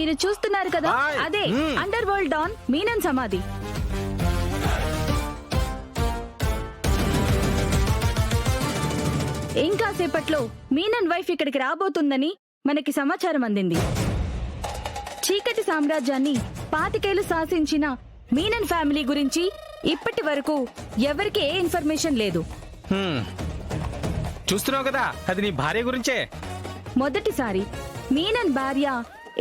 మీరు చూస్తున్నారు కదా, అదే అండర్ వరల్డ్ డాన్ మీనన్ సమాధి. ఇంకా సేపట్లో మీనన్ వైఫ్ ఇక్కడికి రాబోతుందని మనకి సమాచారం అందింది. చీకటి సామ్రాజ్యాన్ని 25 ఏళ్లు శాసించిన మీనన్ ఫ్యామిలీ గురించి ఇప్పటి వరకు ఎవరికి ఏ ఇన్ఫర్మేషన్ లేదు. చూస్తున్నావు కదా, అది నీ భార్య గురించే. మొదటిసారి మీనన్ భార్య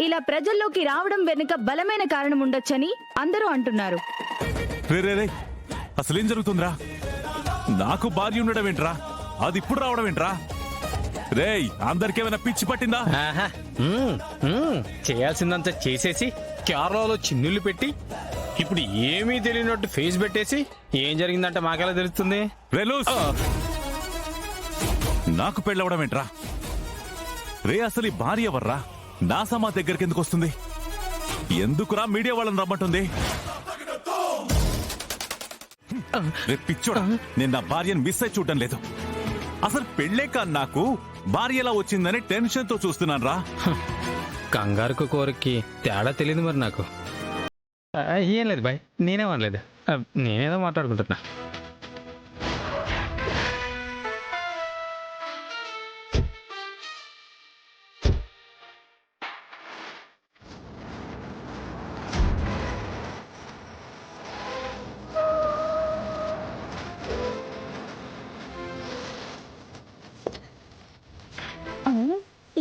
ఇలా ప్రజల్లోకి రావడం వెనుక బలమైన కారణం ఉండొచ్చని అందరూ అంటున్నారు. అసలేం జరుగుతుందిరా? నాకు భార్య ఉండడం ఏంట్రా, అది ఇప్పుడు రావడం ఏంట్రా? రేయ్, అందరికేమైనా పిచ్చి పట్టిందా? చేయాల్సిందంతా చేసేసి కేరళలో చిన్నులు పెట్టి ఇప్పుడు ఏమీ తెలియనట్టు ఫేస్ పెట్టేసి ఏం జరిగిందంటే మాకెలా తెలుస్తుంది? నాకు పెళ్ళవడం ఏంట్రా? రే, అసలు ఈ భార్య ఎవర్రా? నా సమా దగ్గరికి ఎందుకు వస్తుంది? ఎందుకురా మీడియా వాళ్ళని రమ్మంటుంది? రే పిచ్చోడా, నేను నా భార్యను మిస్ అయి చూడటం లేదు. అసలు పెళ్లే కాదు, నాకు భార్య ఎలా వచ్చిందని టెన్షన్ తో చూస్తున్నాను రా. కంగారుకు కోరికకి తేడా తెలియదు మరి నాకు. ఏం లేదు బాయ్, నేనేమనలేదు, నేనేదో మాట్లాడుకుంటున్నా.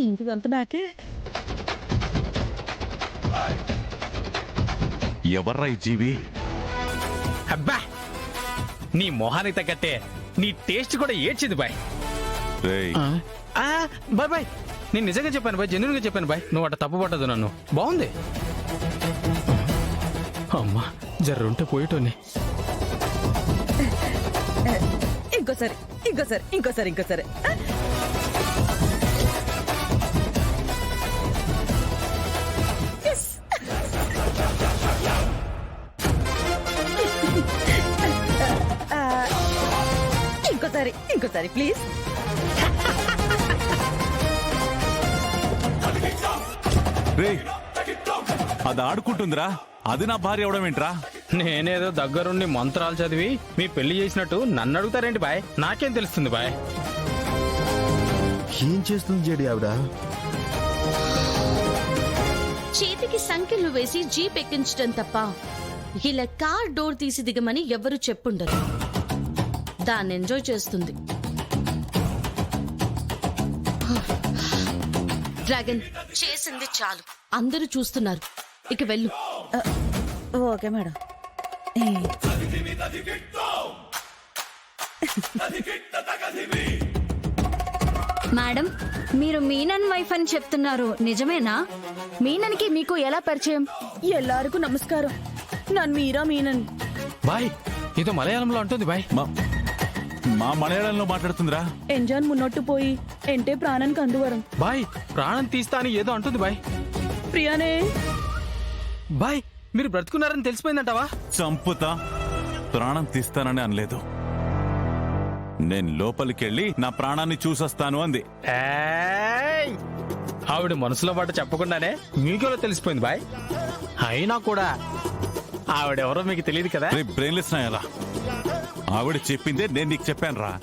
ఇంటిదంతా నాకే. ఎవర్రా ఈ జీవి? అబ్బా, నీ మొహానికి తగ్గట్టే నీ టేస్ట్ కూడా ఏడ్చింది బాయ్. బాయ్ బాయ్, నేను నిజంగా చెప్పాను బాయ్, జెన్యూన్ గా చెప్పాను బాయ్. నువ్వు అట్ట తప్పు పట్టదు, నన్ను బాగుంది. అమ్మా, జర్రుంటే పోయేటోని. ఇంకోసారి ఇంకోసారి ఇంకోసారి ఇంకోసారి ఇంకోసారి ఇంకోసారి ప్లీజ్. రే, అది ఆడుకుంటుందిరా, అది నా భార్య అవడం ఏంట్రా? నేనేదో దగ్గరుండి మంత్రాలు చదివి మీ పెళ్లి చేసినట్టు నన్ను అడుగుతారేంటి బాయ్? నాకేం తెలుస్తుంది బాయ్? ఏం చేస్తుంది జేడి ఆవిడ? చేతికి సంఖ్యలు వేసి జీప్ ఎక్కించడం తప్ప ఇలా కార్ డోర్ తీసి దిగమని ఎవరు చెప్పుండరు. దాన్ని ఎంజాయ్ చేస్తుంది. డ్రాగన్, చేసింది చాలు, అందరూ చూస్తున్నారు, ఇక వెళ్ళు. Okay madam. మేడం, మీరు మీనన్ వైఫ్ అని చెప్తున్నారు, నిజమేనా? మీనన్కి మీకు ఎలా పరిచయం? ఎల్లారుకు నమస్కారం, నన్ను మీరా మీనన్. బాయ్, ఇదో మలయాళంలో అంటుంది బాయ్. మా మలయాళంలో మాట్లాడుతుందిరా. ఎంజాన్ మున్నట్టు పోయి ఎంటే ప్రాణానికి అందువరం. బాయ్, ప్రాణం తీస్తా అని ఏదో అంటుంది బాయ్. ప్రియానే బాయ్, మీరు బ్రతుకున్నారని తెలిసిపోయిందంటావా? చంపుతా, ప్రాణం తీస్తానని అనలేదు. నేను లోపలికెళ్ళి నా ప్రాణాన్ని చూసొస్తాను అంది. ఆవిడ మనసులో మాట చెప్పకుండానే మీకెలా తెలిసిపోయింది బాయ్? అయినా కూడా ఆవిడెవరో మీకు తెలియదు కదా. బ్రెయిన్లెస్ నాయాలా, ఆవిడ చెప్పిందే నేను నీకు చెప్పాను రా.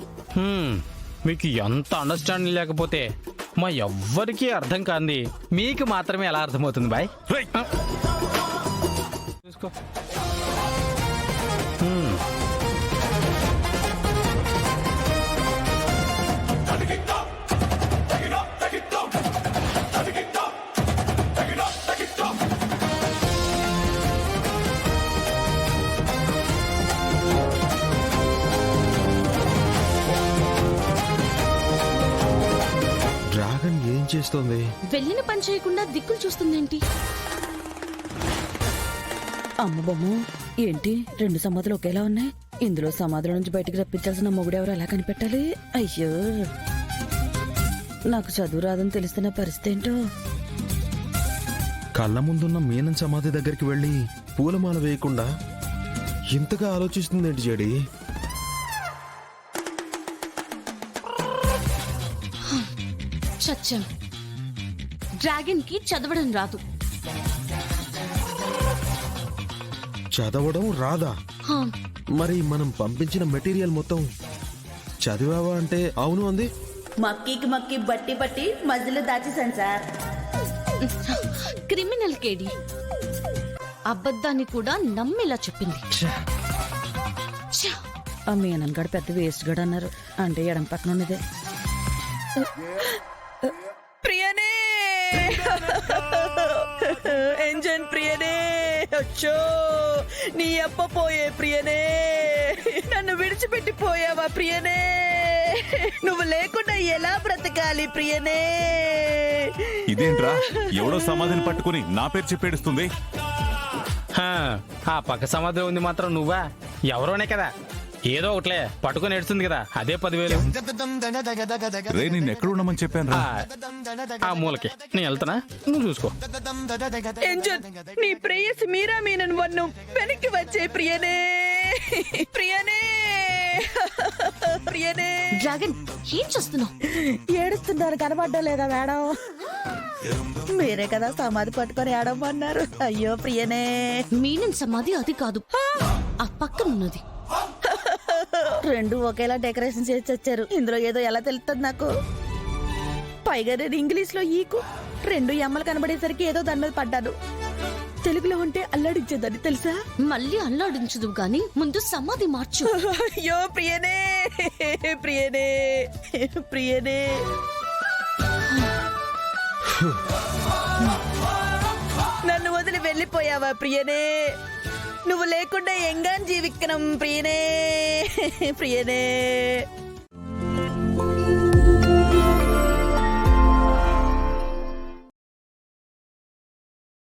మీకు ఎంత అండర్స్టాండింగ్ లేకపోతే మా ఎవ్వరికీ అర్థం కాంది మీకు మాత్రమే ఎలా అర్థమవుతుంది బాయ్? చూసుకో. డ్రాగన్ ఏం చేస్తోంది? వెళ్ళిన పని చేయకుండా దిక్కులు చూస్తుందేంటి? అమ్మ బొమ్మ, ఏంటి 2 సమాధులు ఒకేలా ఉన్నాయి? ఇందులో సమాధుల నుంచి బయటికి రప్పించాల్సిన మొగుడెవరు ఎలా కనిపెట్టాలి? అయ్యో, నాకు చదువు రాదని తెలిసిన పరిస్థితి ఏంటో. కళ్ళ ముందున్న మీనన్ సమాధి దగ్గరికి వెళ్లి పూలమాల వేయకుండా ఇంతగా ఆలోచిస్తుందేంటి జేడి? చచ్చాం. డ్రాగన్ కి చదవడం రాదు, చదవడం రాదా? హా, మరి మనం పంపించిన మెటీరియల్ మొత్తం చదివావా అంటే అవును అంది. మక్కీకి మక్కీ బట్టి బట్టి మధ్యలో దాచేశాను సార్. క్రిమినల్ కేడి అబద్ధాన్ని కూడా నమ్మేలా చెప్పింది. ఛ! ఆ మీనన్ గడు పెద్ద వేస్ట్ గడు అన్నారు. అంటే ఎడం పక్కన ఉన్నదే. ప్రియనే ఎంజన్ ప్రియనే, అచ్చో నీ అప్ప పోయే ప్రియనే, నన్ను విడిచిపెట్టి పోయావా ప్రియనే, నువ్వు లేకుండా ఎలా బ్రతకాలి ప్రియనే. ఇదేంట్రా ఎవడో సమాధిని పట్టుకుని నా పేరు చెప్పేడుస్తుంది. హా, ఆ పక్క సమాధిలో ఉంది మాత్రం నువ్వా? ఎవరోనే కదా, ఏదో ఒకట్లే పట్టుకొని ఏడుస్తుంది కదా, అదే 10,000. రే నిన్ను ఎక్కడ ఉండమని చెప్పాను రా. ఆ మూలకి నేను వెళ్తానా, నువ్వు చూసుకో. ఎంజన్ నీ ప్రేయసి మీరా మీనన్ వన్ను వెనక్కి వచ్చే ప్రియనే, ప్రియనే, ప్రియనే. డ్రాగన్ ఏం చేస్తున్నావు? ఏడుస్తున్నారు కనబడ్డా లేదా మేడం? మీరే కదా సమాధి పట్టుకొని ఏడవమన్నారు. అయ్యో ప్రియనే. మీనన్ సమాధి అది కాదు, ఆ పక్కనున్నది. రెండు ఒకేలా డెకరేషన్ చేసి వచ్చారు. ఇందులో ఏదో ఎలా తెలుస్తుంది నాకు. పైగా నేను ఇంగ్లీష్ లో ఈకు రెండు ఎమ్మలు కనబడేసరికి ఏదో దాని మీద పడ్డాను. తెలుగులో ఉంటే అల్లాడించేదని తెలుసా? మళ్ళీ అల్లాడించదు గాని ముందు సమాధి మార్చు. అయ్యో ప్రియనే, ప్రియనే, ప్రియనే. నన్ను వదిలి వెళ్ళిపోయావా ప్రియనే? నువ్వు లేకుండా ఎంగాన్ జీవిక్కనం ప్రియనే, ప్రియనే.